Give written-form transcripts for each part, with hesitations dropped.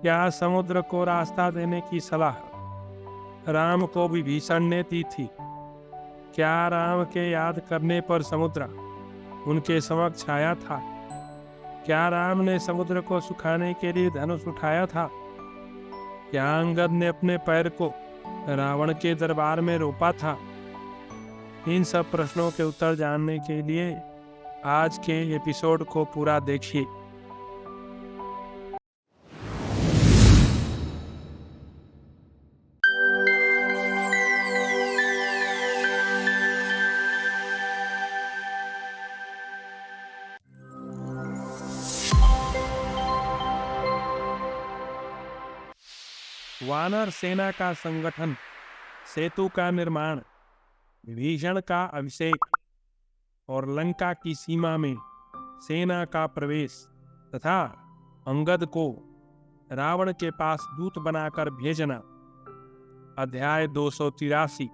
क्या समुद्र को रास्ता देने की सलाह राम को विभीषण ने दी थी? क्या राम के याद करने पर समुद्र उनके समक्ष आया था? क्या राम ने समुद्र को सुखाने के लिए धनुष उठाया था? क्या अंगद ने अपने पैर को रावण के दरबार में रोपा था? इन सब प्रश्नों के उत्तर जानने के लिए आज के एपिसोड को पूरा देखिए। वानर सेना का संगठन, सेतु का निर्माण, विभीषण का अभिषेक और लंका की सीमा में सेना का प्रवेश तथा अंगद को रावण के पास दूत बनाकर भेजना। अध्याय 283।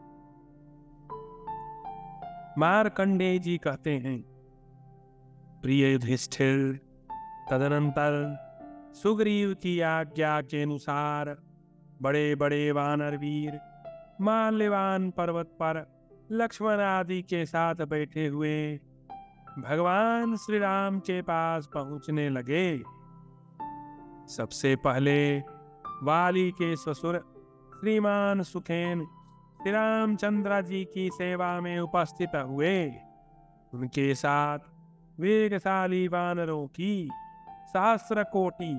मार्कंडेय जी कहते हैं, प्रिय युधिष्ठिर, तदनंतर सुग्रीव की आज्ञा के अनुसार बड़े बड़े वानर वीर माल्यवान पर्वत पर लक्ष्मण आदि के साथ बैठे हुए भगवान श्री राम के पास पहुंचने लगे। सबसे पहले वाली के ससुर श्रीमान सुखेन श्री रामचंद्र जी की सेवा में उपस्थित हुए। उनके साथ वेगशाली वानरों की सहस्र कोटि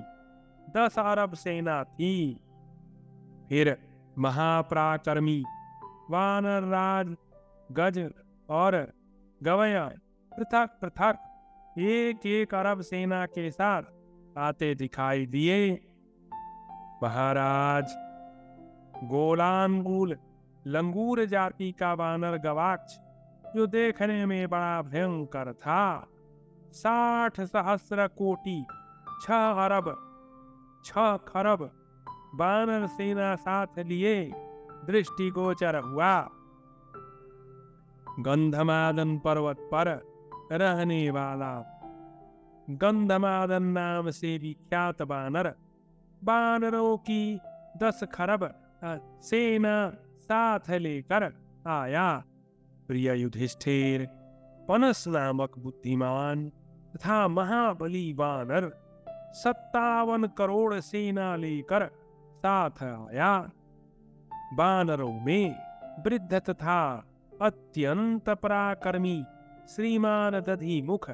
10 अरब सेना थी। फिर महापराक्रमी वानर राज गज और गवया पृथक पृथक एक एक अरब सेना के साथ आते दिखाई दिए। महाराज गोलांगुल लंगूर जाति का वानर गवाक्ष, जो देखने में बड़ा भयंकर था, 60 सहस्र कोटि 6 अरब 6 खरब वानर सेना साथ लिए दृष्टिगोचर हुआ। गंधमादन पर्वत पर रहने वाला गंधमादन नाम से विख्यात वानर वानरों की 10 खरब सेना साथ लेकर आया। प्रिय युधिष्ठिर, पनस नामक बुद्धिमान तथा महाबली वानर 57 करोड़ सेना लेकर साथ आया। वानरों में वृद्ध तथा अत्यंत पराक्रमी श्रीमान दधिमुख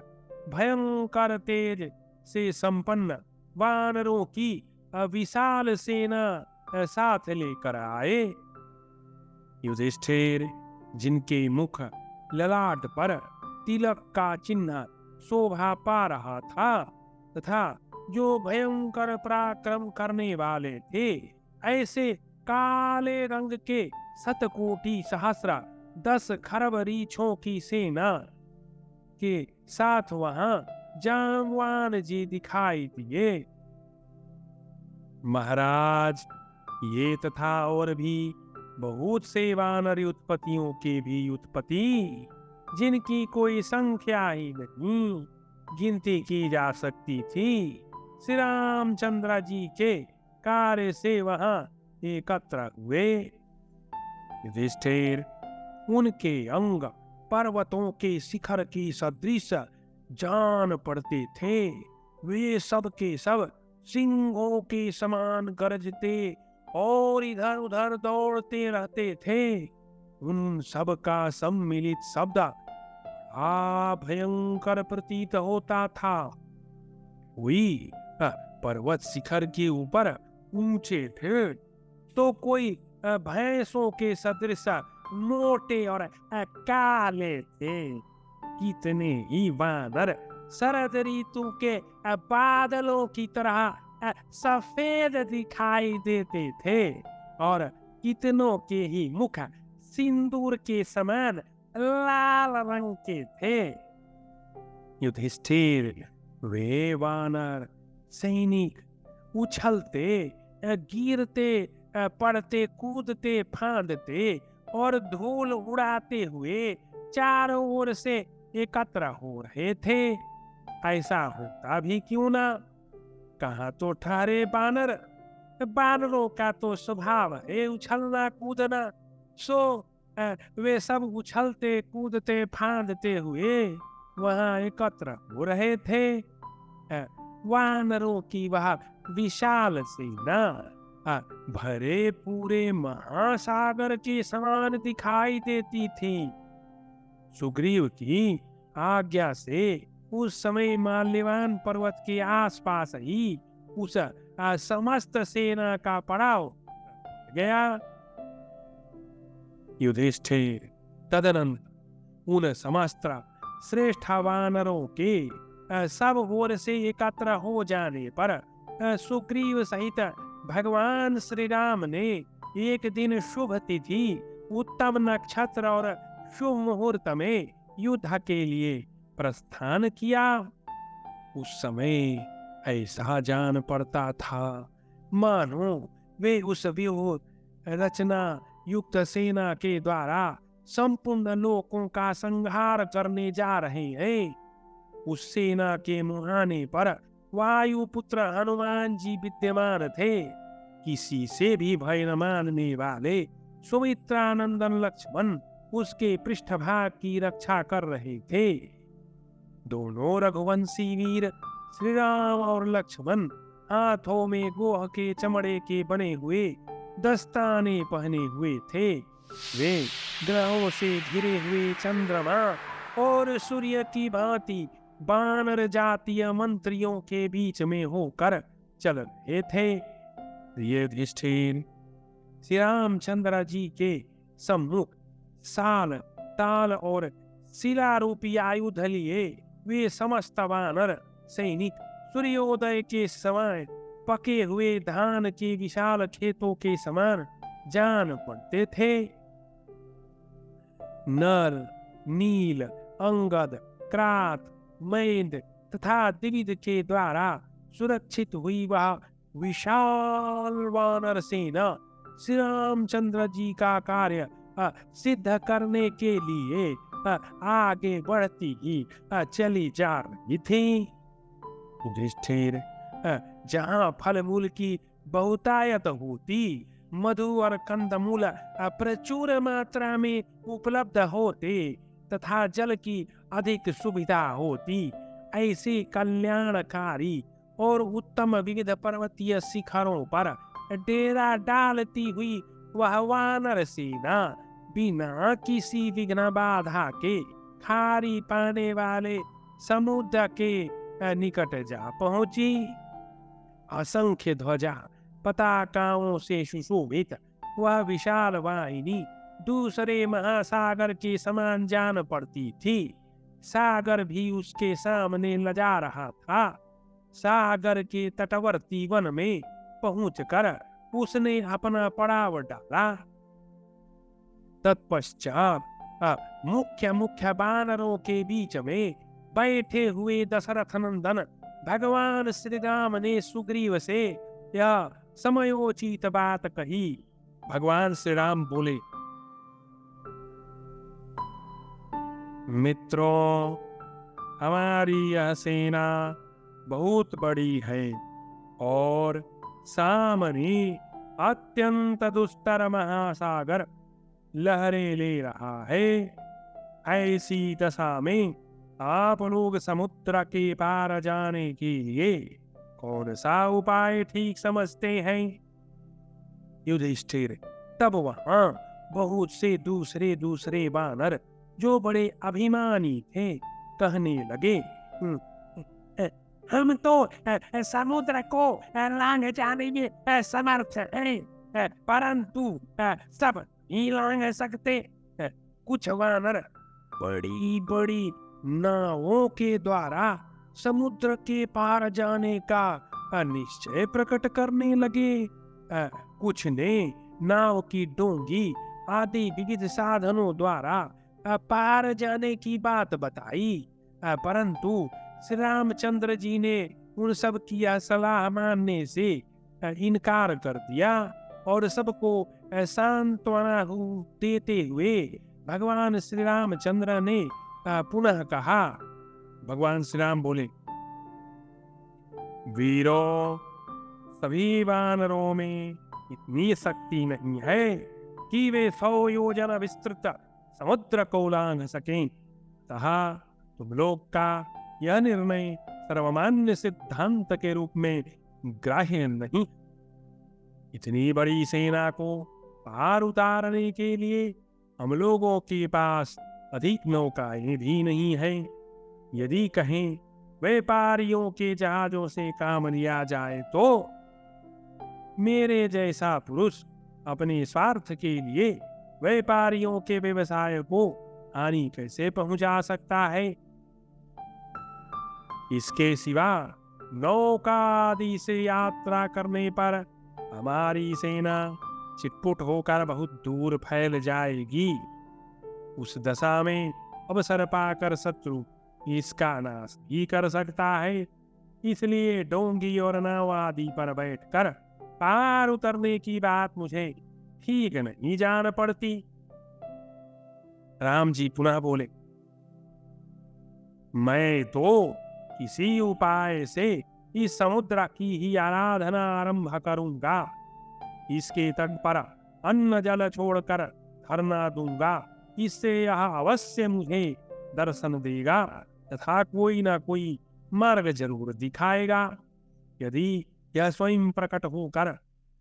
भयंकर तेज से संपन्न वानरों की विशाल सेना साथ लेकर आए। युधिष्ठिर, जिनके मुख ललाट पर तिलक का चिन्ह शोभा पा रहा था तथा जो भयंकर पराक्रम करने वाले थे, ऐसे काले रंग के 7 सहस्र 10 खरब रीछों की सेना के साथ वहां जामवान जी दिखाई दिए। महाराज, ये तथा और भी बहुत से वानर उत्पत्तियों के भी उत्पत्ति, जिनकी कोई संख्या ही नहीं गिनती की जा सकती थी, श्री रामचंद्र जी के कार्य से वहां एकत्र हुए। युधिष्ठिर, उनके अंग पर्वतों के शिखर की सदृश जान पड़ते थे। वे सब के सब सिंहों के समान गरजते और इधर उधर दौड़ते रहते थे। उन सब का सम्मिलित शब्द भयंकर प्रतीत होता था। कोई पर्वत शिखर के ऊपर ऊंचे थे तो कोई भैंसों के सदृश मोटे और काले थे। कितने ही वानर शरद ऋतु के बादलों की तरह सफेद दिखाई देते थे और कितनों के ही मुख सिंदूर के समान लाल रंग के थे। युधिष्ठिर, वे वानर सैनिक उछलते गिरते पड़ते कूदते फांदते और धूल उड़ाते हुए चारों ओर से एकत्र हो रहे थे। ऐसा होता भी क्यों ना, कहाँ तो ठहरे बानर बानरों का तो स्वभाव है उछलना कूदना। सो वे सब उछलते कूदते फांदते हुए वहां एकत्र हो रहे थे। वानरों की वह विशाल सेना भरे पूरे महासागर के समान दिखाई देती थी। सुग्रीव की आज्ञा से उस समय माल्यवान पर्वत के आसपास ही उस समस्त सेना का पड़ाव गया। युधिष्ठिर तदनंतर उन समस्त श्रेष्ठ वानरों के सब ओर से एकत्र हो जाने पर सुग्रीव सहित भगवान श्री राम ने एक दिन शुभ तिथि उत्तम नक्षत्र और शुभ मुहूर्त में युद्ध के लिए प्रस्थान किया। उस समय ऐसा जान पड़ता था मानो वे उस व्यूह रचना युक्त सेना के द्वारा संपूर्ण लोकों का संहार करने जा रहे हैं। उस सेना के मुहाने पर वायुपुत्र हनुमान जी विद्यमान थे। किसी से भी भय न मानने वाले सुमित्रानंदन लक्ष्मण उसके पृष्ठभाग की रक्षा कर रहे थे। दोनों रघुवंशी वीर श्री राम और लक्ष्मण हाथों में गोह के चमड़े के बने हुए दस्ताने पहने हुए थे। वे ग्रहों से घिरे हुए चंद्रमा और सूर्य की भांति वानर जातीय मंत्रियों के बीच में होकर चल रहे थे। युधिष्ठिर श्री रामचंद्र जी के सम्मुख साल ताल और शिला रूपी आयुध लिए वे समस्त वानर सैनिक सूर्योदय के समय पके हुए धान के विशाल खेतों के समान जान पड़ते थे। नर नील अंगद क्रात मैंद तथा द्विविद के द्वारा सुरक्षित हुई वह विशाल वानर सेना श्री रामचंद्र जी का कार्य सिद्ध करने के लिए आगे बढ़ती ही चली जा रही थी। युधिष्ठिर जहाँ फल मूल की बहुतायत होती, मधु और कंदमूल प्रचुर मात्रा में उपलब्ध होते तथा जल की अधिक सुविधा होती, ऐसे कल्याणकारी और उत्तम विविध पर्वतीय शिखरों पर डेरा डालती हुई वह वानर सेना बिना किसी विघ्न बाधा के खारी पाने वाले समुद्र के निकट जा पहुंची। असंख्य ध्वजा पताकाओं से सुशोभित वह विशाल वाहिनी दूसरे महासागर के समान जान पड़ती थी। सागर भी उसके सामने लजा रहा था। सागर के तटवर्ती वन में पहुंचकर उसने अपना पड़ाव डाला। तत्पश्चात मुख्य मुख्य वानरों के बीच में बैठे हुए दशरथ नंदन भगवान श्री राम ने सुग्रीव से यह समयोचित बात कही। भगवान श्री राम बोले, मित्रों, हमारी यह सेना बहुत बड़ी है और सामने अत्यंत दुस्तर महासागर लहरें ले रहा है। ऐसी दशा में आप लोग समुद्र के पार जाने के लिए कौन सा उपाय ठीक समझते हैं? युधिष्ठिर तब वहां बहुत से दूसरे दूसरे वानर जो बड़े अभिमानी थे कहने लगे, हम तो समुद्र को लांघ जाने में समर्थ हैं, परंतु सब नहीं लांघ सकते। कुछ वानर बड़ी बड़ी नावों के द्वारा समुद्र के पार जाने का निश्चय प्रकट करने लगे। कुछ ने नाव की डोंगी आदि विविध साधनों द्वारा पार जाने की बात बताई, परंतु श्री रामचंद्र जी ने उन सब की सलाह मानने से इनकार कर दिया और सबको सांत्वना देते हुए भगवान श्री रामचंद्र ने पुनः कहा। भगवान श्री राम बोले, वीरों, सभी वानरों में इतनी शक्ति नहीं है कि वे 100 योजन विस्तृत समुद्र को लांघ सकें। कहा, तुम लोग का यह निर्णय सर्वमान्य सिद्धांत के रूप में ग्राह्य नहीं। इतनी बड़ी सेना को पार उतारने के लिए हम लोगों के पास अधिक नौकाएं भी नहीं है। यदि कहें व्यापारियों के जहाजों से काम लिया जाए तो मेरे जैसा पुरुष अपने स्वार्थ के लिए व्यापारियों के व्यवसाय को हानि कैसे पहुंचा सकता है। इसके सिवा नौका आदि से यात्रा करने पर हमारी सेना चिटपुट होकर बहुत दूर फैल जाएगी। उस दशा में अवसर पाकर शत्रु इसका नाश भी कर सकता है। इसलिए डोंगी और नाव आदि पर बैठकर पार उतरने की बात मुझे ठीक नहीं जान पड़ती। राम जी पुनः बोले, मैं तो किसी उपाय से इस समुद्र की ही आराधना आरंभ करूंगा। इसके तट पर अन्न जल छोड़कर धरना दूंगा। इससे यह अवश्य मुझे दर्शन देगा तथा कोई ना कोई मार्ग जरूर दिखाएगा। यदि यह स्वयं प्रकट होकर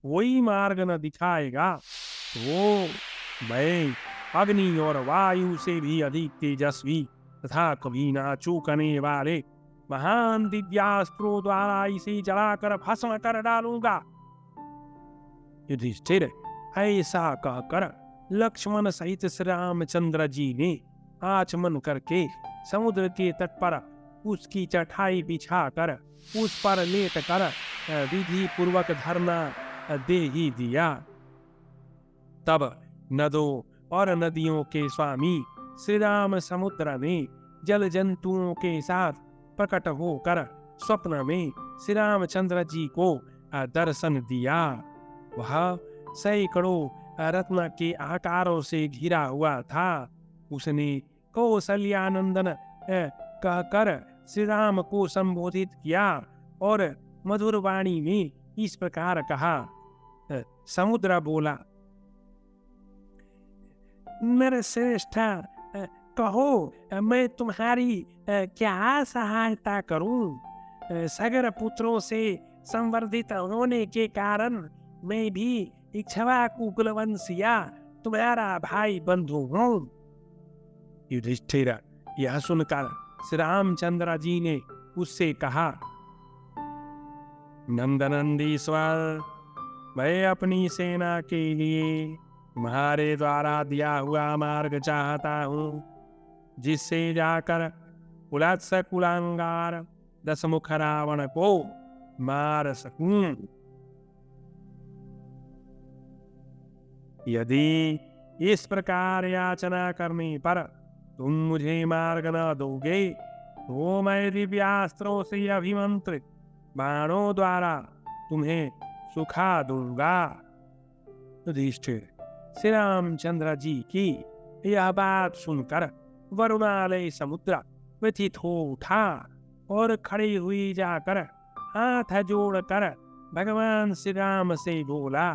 कोई मार्ग न दिखाएगा तो मैं अग्नि और वायु से भी अधिक तेजस्वी तथा कभी ना चूकने वाले महान दिव्यास्त्रों द्वारा इसे जलाकर भस्म कर डालूंगा। युधिष्ठिर ऐसा कहकर लक्ष्मण सहित श्री रामचंद्र जी ने आचमन करके समुद्र के तट पर उसकी चटाई बिछाकर उस पर लेट कर विधि पूर्वक धरना दे ही दिया। तब नदों और नदियों के स्वामी श्री राम समुद्र में जल जंतुओं के साथ प्रकट होकर स्वप्न में श्री रामचंद्र जी को दर्शन दिया। वह सैकड़ों रत्न के आकारों से घिरा हुआ था। उसने कौशल्यानंदन कहकर श्री राम को संबोधित किया और मधुर वाणी में इस प्रकार कहा। समुद्र बोला, मेरे श्रेष्ठ, कहो मैं तुम्हारी क्या सहायता करूं। सगर पुत्रों से संवर्धित होने के कारण मैं भी इक्ष्वाकु कुलवंशिया तुम्हारा भाई बंधु हूं। युधिष्ठिर यह सुनकर श्री रामचंद्र जी ने उससे कहा, नंदनंदीश्वर, मैं अपनी सेना के लिए तुम्हारे द्वारा दिया हुआ मार्ग चाहता हूँ, जिससे जाकर कुलत्स कुलांगार दशमुख रावण को मार सकूं। यदि इस प्रकार याचना करने पर तुम मुझे मार्ग न दोगे तो मैं दिव्यास्त्रों से अभिमंत्रित बाणों द्वारा तुम्हें सुखा दूंगा। युधिष्ठिर श्री रामचंद्र जी की यह बात सुनकर वरुणालय समुद्र व्यथित हो उठा और खड़ी हुई जाकर हाथ जोड़कर भगवान श्री राम से बोला,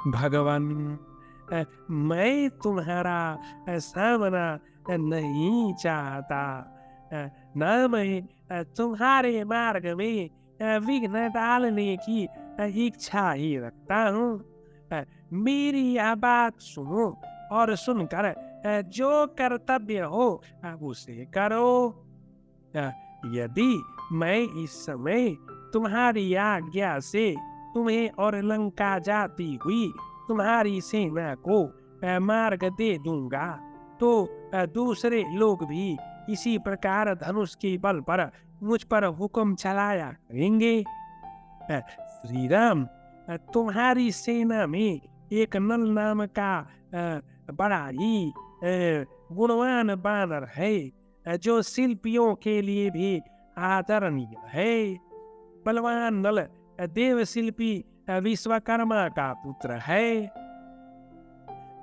भगवान, मैं तुम्हारा सामना नहीं चाहता, न मैं तुम्हारे मार्ग में विघ्न डालने की इच्छा ही रखता हूँ। मेरी यह बात सुनो और सुनकर जो कर्तव्य हो उसे करो। यदि मैं इस समय तुम्हारी आज्ञा से तुम्हें और लंका जाती हुई तुम्हारी सेना को मार्ग दे दूंगा तो दूसरे लोग भी इसी प्रकार धनुष के बल पर मुझ पर हुक्म चलाया करेंगे। श्री राम, तुम्हारी सेना में एक नल नाम का बड़ा ही गुणवान बानर है, जो शिल्पियों के लिए भी आदरणीय है। बलवान नल देव शिल्पी विश्वकर्मा का पुत्र है।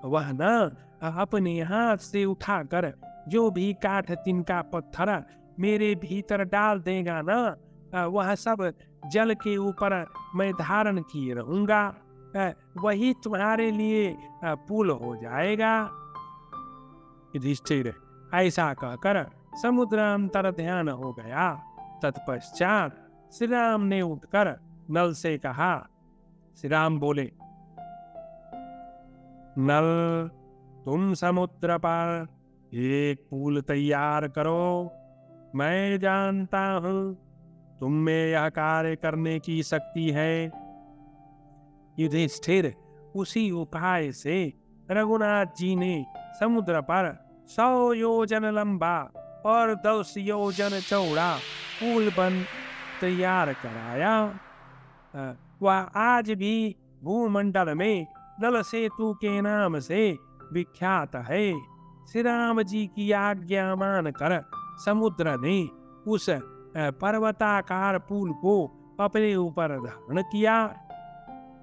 वह न अपने हाथ से उठाकर जो भी काठ तिनका पत्थर मेरे भीतर डाल देगा ना, वह सब जल के ऊपर मैं धारण किए रहूंगा, वही तुम्हारे लिए पुल हो जाएगा। युधिष्ठिर ऐसा कहकर समुद्र अंतर ध्यान हो गया। तत्पश्चात श्री राम ने उठकर नल से कहा। श्री राम बोले, नल, तुम समुद्र पर एक पुल तैयार करो। मैं जानता हूं तुम में यह कार्य करने की शक्ति है। युधिष्ठिर उसी उपाय से रघुनाथ जी ने समुद्र पर 100 योजन लंबा और 10 योजन चौड़ा पुल बन तैयार कराया। वह आज भी भूमंडल में नल सेतु के नाम से विख्यात है। श्री राम जी की आज्ञा मानकर समुद्र ने उस पर्वताकार पुल को अपने ऊपर धारण किया।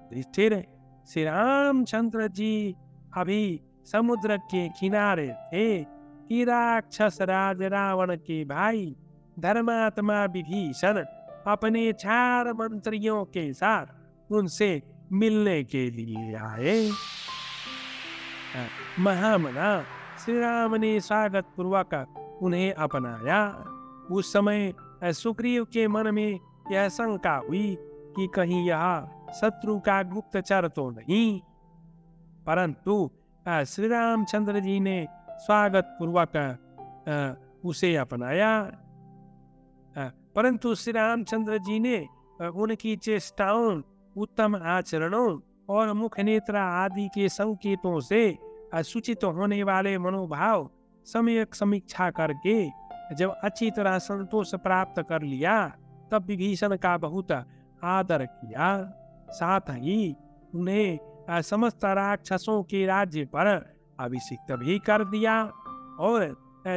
युधिष्ठिर, श्री रामचंद्र जी अभी समुद्र के किनारे थे कि राक्षस राज रावण के भाई धर्मात्मा विभीषण अपने 4 मंत्रियों के साथ उनसे मिलने के लिए आए। महामना श्री राम ने स्वागत पूर्वक उन्हें अपनाया। उस समय सुग्रीव के मन में यह शंका हुई कि कहीं यह शत्रु का गुप्तचर तो नहीं, परंतु श्री रामचंद्र जी ने स्वागत पूर्वक उसे अपनाया। परंतु श्री रामचंद्र जी ने उनकी चेष्टाओं, उत्तम आचरणों और मुख नेत्र आदि के संकेतों से सूचित होने वाले मनोभाव सम्यक समीक्षा करके जब अच्छी तरह संतोष प्राप्त कर लिया, तब विभीषण का बहुत आदर किया। साथ ही उन्हें समस्त राक्षसों के राज्य पर अभिषिक्त भी कर दिया और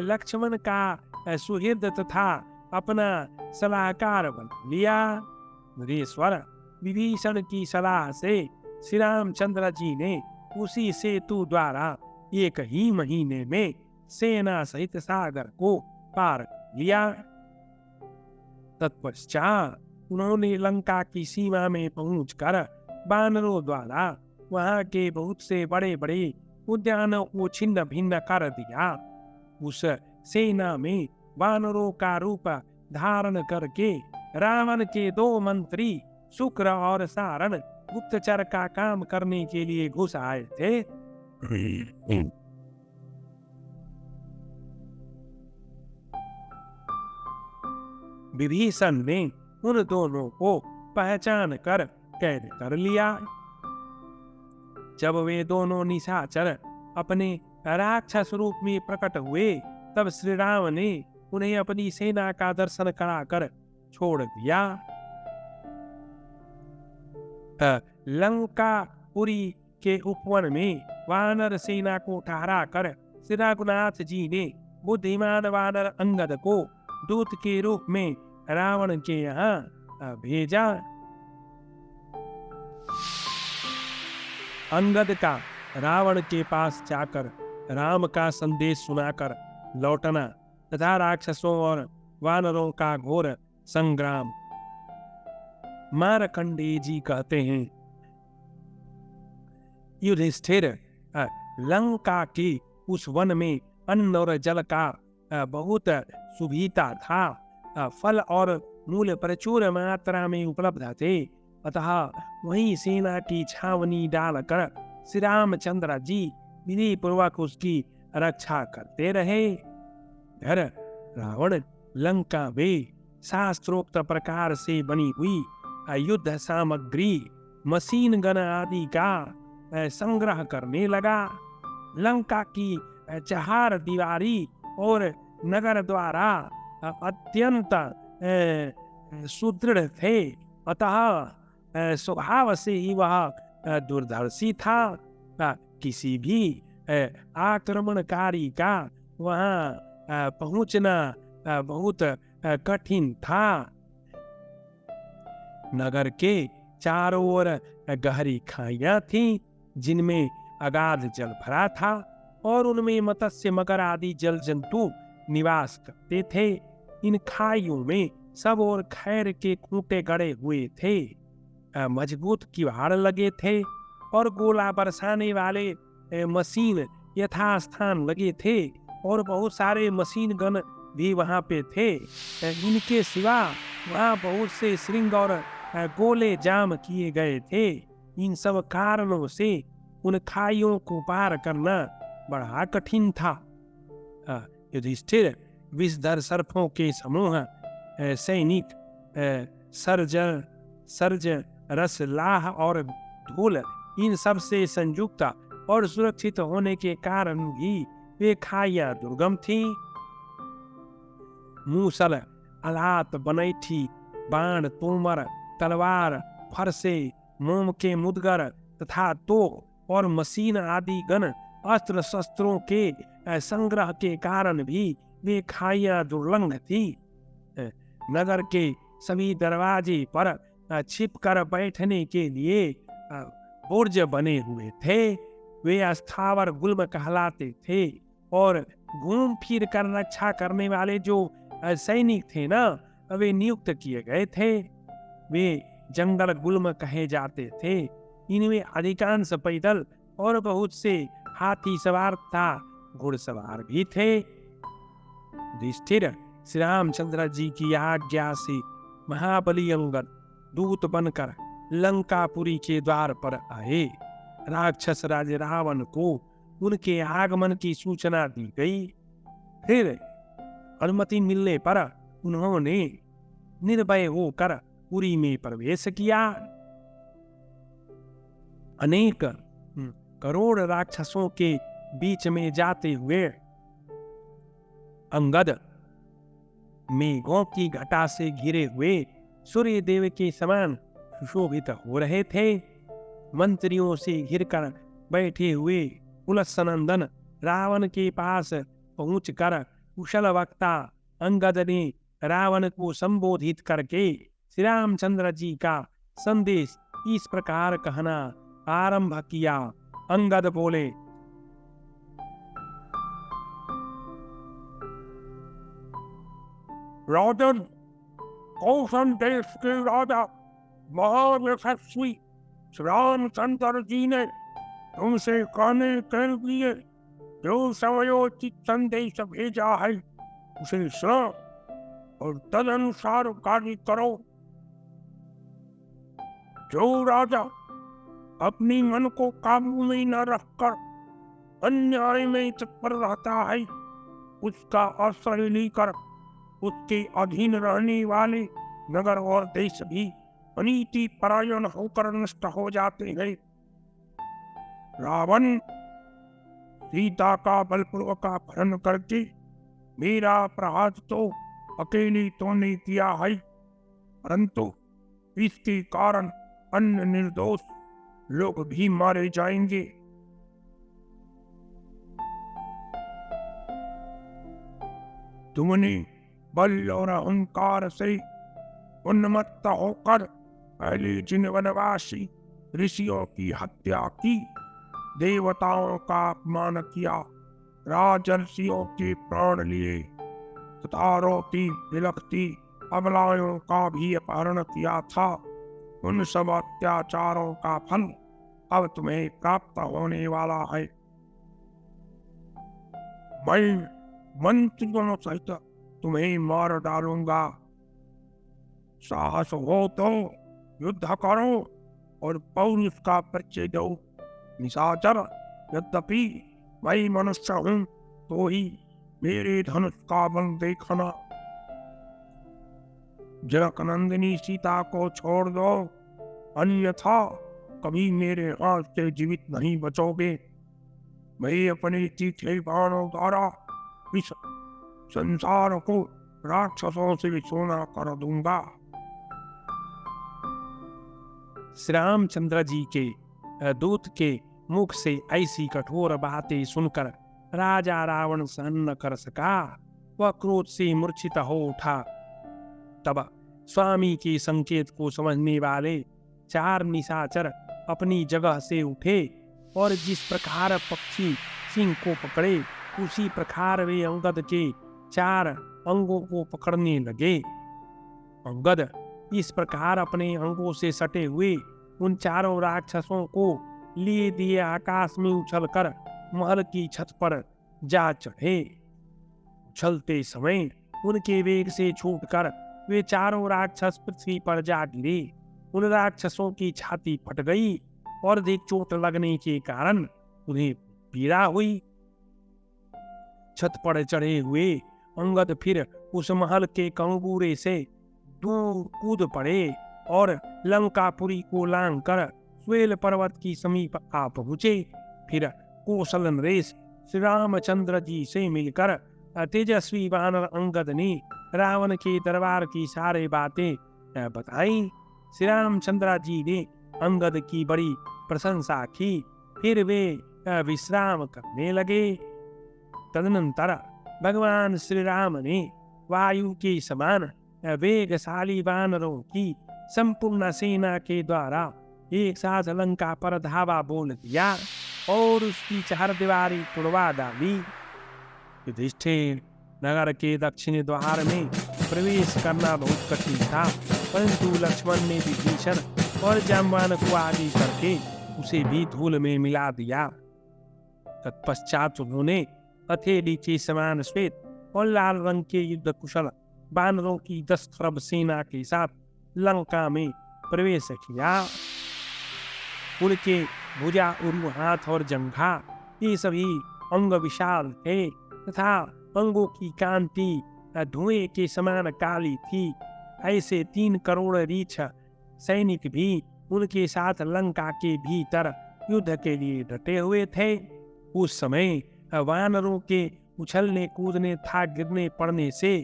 लक्ष्मण का सुहृद तथा अपना सलाहकार बना लिया। नरेश्वर, विभीषण की सलाह से श्री रामचंद्र जी ने उसी सेतु द्वारा 1 ही महीने में सेना सहित सागर को पार कर लिया। तत्पश्चात उन्होंने लंका की सीमा में पहुंचकर वानरों द्वारा वहां के बहुत से बड़े बड़े उद्यानों को छिन्न भिन्न कर दिया। उस सेना में वानरों का रूप धारण करके रावण के 2 मंत्री शुक्र और सारण गुप्तचर का काम करने के लिए घुस आए थे। विभीषण ने उन दोनों को पहचान कर कैद कर लिया। जब वे दोनों निशाचर अपने राक्षस रूप में प्रकट हुए, तब श्री राम ने उन्हें अपनी सेना का दर्शन कराकर छोड़ दिया। लंकापुरी के उपवन में वानर सेना को ठहरा कर श्री रघुनाथ जी ने बुद्धिमान वानर अंगद को दूत के रूप में रावण के यहाँ भेजा। अंगद का रावण के पास जाकर राम का संदेश सुनाकर लौटना तथा राक्षसों और वानरों का घोर संग्राम। मार्कंडेय जी कहते हैं, युधिष्ठिर, लंका के उस वन में अन्न और जल का बहुत सुविधा था। फल और मूल प्रचुर मात्रा में उपलब्ध थे, अतः वहीं सेना की छावनी डालकर श्री रामचंद्र जी विधि पूर्वक उसकी रक्षा करते रहे। फिर रावण लंका में शास्त्रोक्त प्रकार से बनी हुई युद्ध सामग्री, मशीन गन आदि का संग्रह करने लगा। लंका की 4 दीवारी और नगर द्वारा अत्यंत सुदृढ़ थे, अतः स्वभाव से ही वह दूरदर्शी था। किसी भी आक्रमणकारी का वहां पहुंचना बहुत कठिन था। नगर के चारों ओर गहरी खाइयां थीं, जिनमें अगाध जल भरा था और उनमें मत्स्य, मगर आदि जल जंतु निवास करते थे। इन खाइयों में सब और खैर के खूंटे गड़े हुए थे, मजबूत किवाड़ लगे थे और गोला बरसाने वाले मशीन यथास्थान लगे थे और बहुत सारे मशीन गन भी वहां पे थे। इनके सिवा वहां बहुत से श्रृंग और गोले जाम किए गए थे। इन सब कारणों से उन खाइयों को पार करना बड़ा कठिन था। युधिष्ठिर विषधर सर्पों के समूह, सैनिक, सर्ज, रस, लाह और धूल, इन सब से संयुक्त और सुरक्षित होने के कारण भी वे खाइयां दुर्गम थीं। मूसल, अलात, बनैठी, बाण, तोमर, तलवार, फरसे, मोम के मुदगर तथा तोप और मशीन आदि गण अस्त्र शस्त्रों के संग्रह के कारण भी वे खाइयां दुर्लंघ थी। नगर के सभी दरवाजे पर छिपकर बैठने के लिए बुर्ज बने हुए थे। वे अस्थावर गुल्म कहलाते थे और घूम फिर कर रक्षा करने वाले जो सैनिक थे ना, वे नियुक्त किए गए थे। वे जंगल गुल्म कहे जाते थे। इनमें अधिकांश पैदल और बहुत से हाथी सवार तथा घुड़सवार भी थे। युधिष्ठिर श्री रामचंद्र जी की आज्ञा से महाबली अंगद दूत बनकर लंकापुरी के द्वार पर आए। राक्षस राज रावण को उनके आगमन की सूचना दी गई। फिर अनुमति मिलने पर उन्होंने निर्भय होकर पुरी में प्रवेश किया। अनेक करोड़ राक्षसों के बीच में जाते हुए अंगद मेघों की घटा से घिरे हुए सूर्य देव के समान सुशोभित हो रहे थे। मंत्रियों से घिरकर बैठे हुए उलसनंदन रावण के पास पहुंचकर कुशल वक्ता अंगद ने रावण को संबोधित करके श्री रामचंद्र जी का संदेश इस प्रकार कहना आरंभ किया। अंगद बोले, राजन, कौशन देश के राजा महायशस्वी श्री रामचंद्र जी ने तुमसे कहने के लिए जो समयोचित संदेश भेजा है उसे सुनो और तदनुसार कार्य करो। जो राजा अपनी मन को काबू में न रखकर अन्याय में तत्पर रहता है, उसका आश्रय लेकर उसके अधीन रहने वाले नगर और देश भी अनीति परायण होकर नष्ट हो जाते हैं। रावण सीता का बलपूर्वक अपहरण करके मेरा अपराध तो अकेले तो नहीं किया है, परंतु इसके कारण अन्य निर्दोष लोग भी मारे जाएंगे। तुमने बल और अहंकार से उन्मत्त होकर पहले जिन वनवासी ऋषियों की हत्या की, देवताओं का अपमान किया, राजर्षियों के प्राण लिए तथा रोती बिलखती अबलाओं का भी अपहरण किया था, उन सब अत्याचारों का फल अब तुम्हें प्राप्त होने वाला है। मैं मंत्रियों सहित तुम्हें मार डालूंगा। साहस हो तो युद्ध करो और पौरुष का परिचय दो। निशाचर, यद्यपि मैं मनुष्य हूं तो ही मेरे धनुष का बल देखना। जनकनंदिनी सीता को छोड़ दो, अन्यथा कभी मेरे हाथ से जीवित नहीं बचोगे। मैं अपने तीखे बाणों द्वारा इस संसार को राक्षसों से सोना कर दूंगा। श्री रामचंद्र जी के दूत के मुख से ऐसी कठोर बातें सुनकर राजा रावण सहन न कर सका। वह क्रोध से मूर्छित हो उठा। तब स्वामी के संकेत को समझने वाले 4 निशाचर अपनी जगह से उठे और जिस प्रकार पक्षी सिंह को पकड़े, उसी प्रकार वे अंगद के 4 अंगों को पकड़ने लगे। अंगद इस प्रकार अपने अंगों से सटे हुए उन चारों राक्षसों को लिए दिए आकाश में उछलकर महल की छत पर जा चढ़े। उछलते समय उनके वेग से छूटकर वे चारों राक्षस पृथ्वी पर जा गिरे। उन राक्षसों की छाती फट गई और अधिक चोट लगने के कारण उन्हें पीड़ा हुई। छत पर चढ़े हुए अंगद फिर उस महल के कंगूरे से दूर कूद पड़े और लंकापुरी को लांग कर स्वेल पर्वत की समीप आ पहुंचे। फिर कौशल नरेश श्री रामचंद्र जी से मिलकर तेजस्वी वानर अंगद ने रावण के दरबार की सारी बातें बताई। श्री रामचंद्र जी ने अंगद की बड़ी प्रशंसा की। फिर वे विश्राम करने लगे। तदनंतर भगवान श्री राम ने वायु के समान वेगशाली वानरों की संपूर्ण सेना के द्वारा एक साथ लंका पर धावा बोल दिया और उसकी चारदीवारी तुड़वा डाली। युधिष्ठिर नगर के दक्षिणी द्वार में प्रवेश करना बहुत कठिन था, परंतु लक्ष्मण ने विभीषण और जाम्बान को आगे करके उसे भी धूल में मिला दिया। तत्पश्चात उन्होंने हथेली के समान श्वेत और लाल रंग के युद्ध कुशल बानरों की 10 खरब सेना के साथ लंका में प्रवेश किया। उनके भुजा, उरु, हाथ और जंघा ये सभी अंग विशाल थे तथा अंगों की कांति धुएं के समान काली थी। ऐसे 3 करोड़ रीछ सैनिक भी उनके साथ लंका के भीतर युद्ध के लिए डटे हुए थे। उस समय वानरों के उछलने कूदने था गिरने पड़ने से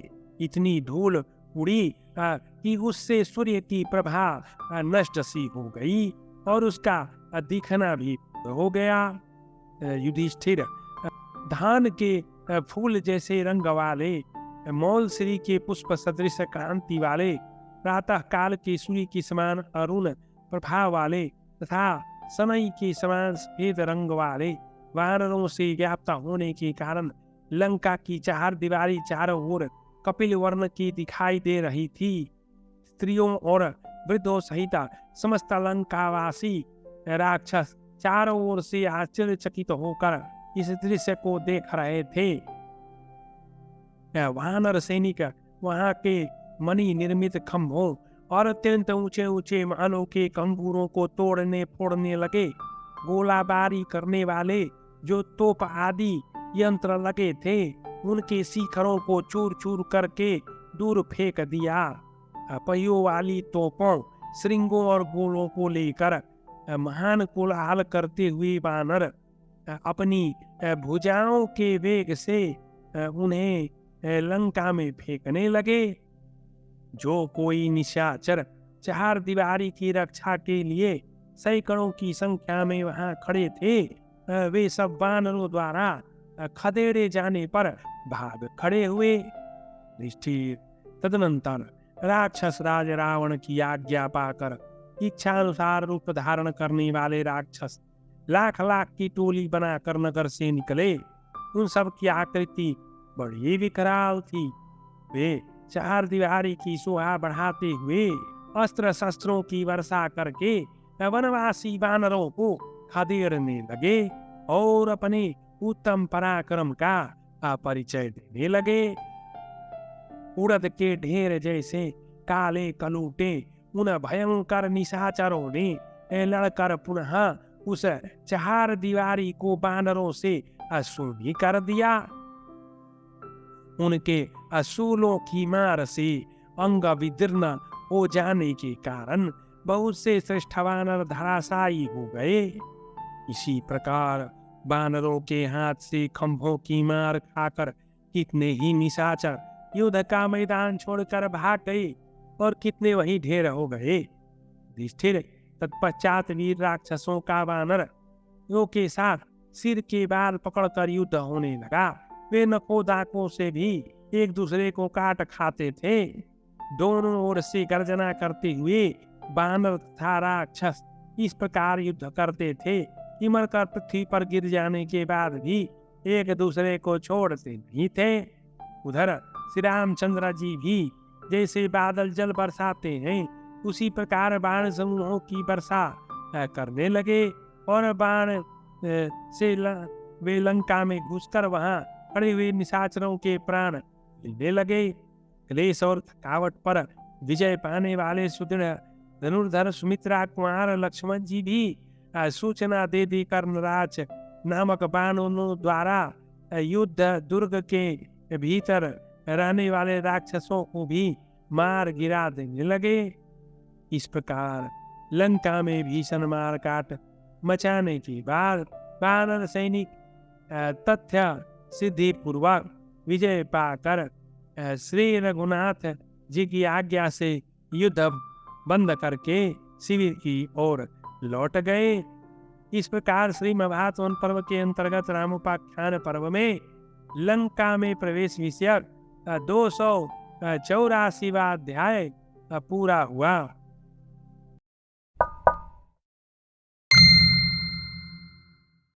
इतनी धूल उड़ी कि उससे सूर्य की प्रभा नष्ट सी हो गई और उसका दिखना भी हो गया। युधिष्ठिर धान के फूल जैसे रंग वाले, मौलश्री के पुष्प सदृश कांति वाले, प्रातः काल के सूर्य के समान अरुण प्रभाव वाले तथा सनई के समान सफेद रंग वाले वानरों से व्याप्त होने के कारण लंका की चार दीवारी चारों ओर कपिल वर्ण की दिखाई दे रही थी। स्त्रियों और वृद्धों सहित समस्त लंकावासी राक्षस चारों ओर से आश्चर्यचकित होकर इस दृश्य को देख रहे थे। वानर सैनिक वहां के मणि निर्मित खंभों और अत्यंत ऊंचे ऊंचे महलों के कंगूरों को तोड़ने फोड़ने लगे। गोलाबारी करने वाले जो तोप आदि यंत्र लगे थे उनके शिखरों को चूर चूर करके दूर फेंक दिया। पहियों वाली तोपों, श्रृंगों और गोलों को लेकर महान कोलाहल करते हुए वानर अपनी भुजाओं के वेग से उन्हें लंका में फेंकने लगे। जो कोई निशाचर चार दीवारी की रक्षा के लिए सैकड़ों की संख्या में वहां खड़े थे, वे सब वानरों द्वारा खदेड़े जाने पर भाग खड़े हुए। तदनंतर राक्षस राज रावण की आज्ञा पाकर इच्छानुसार रूप धारण करने वाले राक्षस लाख लाख की टोली बनाकर नगर से निकले। उन सब की आकृति बड़ी विकराल थी। वे चार दीवारी की शोभा बढ़ाते हुए अस्त्र शस्त्रों की वर्षा करके वनवासी वानरों को खदेड़ने लगे और अपने उत्तम पराक्रम का परिचय देने लगे। उड़द के ढेर जैसे काले कलूटे उन भयंकर निशाचरों ने लड़कर पुनः उस चार दीवारी को वानरों से शून्य कर दिया। उनके असूलों की मार से अंग विदीर्ण हो जाने के कारण बहुत से श्रेष्ठ वानर धराशायी हो गए। इसी प्रकार वानरों के हाथ से खंभों की मार खाकर कितने ही निशाचर युद्ध का मैदान छोड़कर भाग गए और कितने वही ढेर हो गए। युधिष्ठिर तत्पश्चात वीर राक्षसों का वानर यो के साथ सिर के बाल पकड़कर युद्ध होने लगा। वे नखों दांतों से भी एक दूसरे को काट खाते थे। दोनों ओर से गर्जना करते हुए वानर तथा राक्षस इस प्रकार युद्ध करते थे कि मरकर पृथ्वी पर गिर जाने के बाद भी एक दूसरे को छोड़ते नहीं थे। उधर श्री रामचंद्र जी भी जैसे बादल जल बरसाते हैं, उसी प्रकार बाण समूहों की वर्षा करने लगे और बाण से वे लंका में घुसकर वहां पड़े हुए निशाचरों के प्राण लेने लगे। क्लेश और थकावट पर विजय पाने वाले सुदृढ़ धनुर्धर सुमित्रा कुमार लक्ष्मण जी भी सूचना दे दी कर्णराज नामक बाणों द्वारा युद्ध दुर्ग के भीतर रहने वाले राक्षसों को भी मार गिरा देने लगे। इस प्रकार लंका में भीषण मार काट मचाने के बाद वानर सैनिक तथ्य सिद्धि पूर्वक विजय पाकर श्री रघुनाथ जी की आज्ञा से युद्ध बंद करके शिविर की ओर लौट गए। इस प्रकार श्री महाभारत पर्व के अंतर्गत रामोपाख्यान पर्व में लंका में प्रवेश विषयक 284वां अध्याय पूरा हुआ।